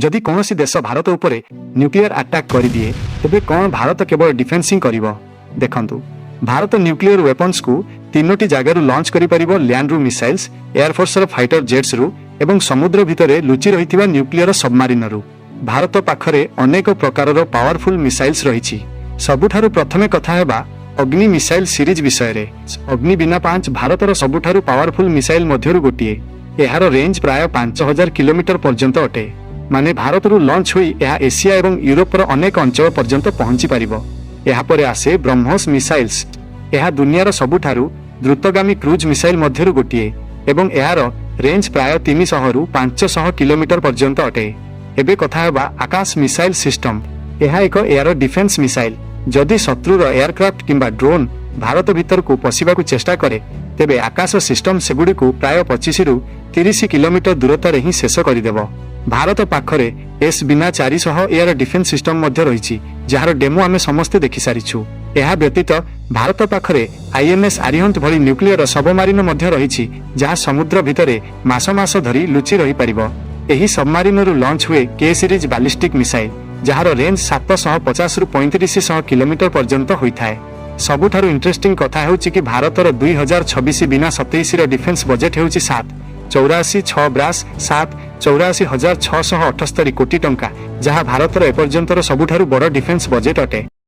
जदि कौनसी देश भारत उपरे न्यूक्लियर अटैक कर दिए तेबे कौन भारत केवल डिफेन्स ही करिवो। देखंतु भारत न्यूक्लियर वेपन्स को तीनोटी जगार लॉन्च करि परिबो। लैंड रु मिसाइल्स, एयरफोर्स रो फाइटर जेट्स रु एवं समुद्र भितरे लुचि रहिथिबा न्यूक्लियर सबमरीन रु। भारत पाखरे अनेक प्रकारर पावरफुल मिसाइल्स रहिछि। सबुठारु प्रथमे कथा हेबा अग्नि मिसाइल सीरीज विषय रे। अग्नि बिना 5 भारतर सबुठारु पावरफुल मिसाइल मध्यरु गोटिए। एहार रेंज प्राय 5000 किलोमीटर पर्यंत अटे। माने भारत रु लॉन्च होई एहा एशिया एवं यूरोप रो अनेक अंचल पर्यंत पहुंची परिबो। एहा परे आसे ब्रह्मोस मिसाइल्स। एहा दुनियार सबुठारु द्रुतगामी क्रूज मिसाइल मध्यरु गोटिए एवं एहार रेंज प्राय 300 रु 500 किलोमीटर पर्यंत अटे। एबे कथा हेबा आकाश मिसाइल सिस्टम। एहा एक एयर डिफेन्स मिसाइल। जदि शत्रुर एयरक्राफ्ट किंबा ड्रोन भारत भीतर को पशिबा को चेष्टा करे तेबे आकाश सिस्टम सेगुडी को प्राय 25 रु 30 किलोमीटर दूरतार ही शेष करदेव। भारत पाखरे एस बिना 400 एयर डिफेन्स सिस्टम मध्य रही जार डेमो आमे समस्ते देखि सारिछु। एहा व्यतीत भारत पाखरे आईएनएस आरिहंत भली न्यूक्लियर सबमरीन मध्य रही जहाँ समुद्र भितरे मास मास धरी लुचि रही परिबो। एही सबमरीन रु लॉन्च हुए के series ballistic missile jar range 750 रु 3500 किलोमीटर पर्यंत होइथाय। सबुठारु इंटरेस्टिंग कथा हेउची कि भारतर 2026 बिना 27 रो डिफेन्स बजेट हेउची 7,84,6,84,678 कोटी टंका, जहाँ भारतर एपर्यंतर सबुठारु बड़ डिफेन्स बजेट अटे।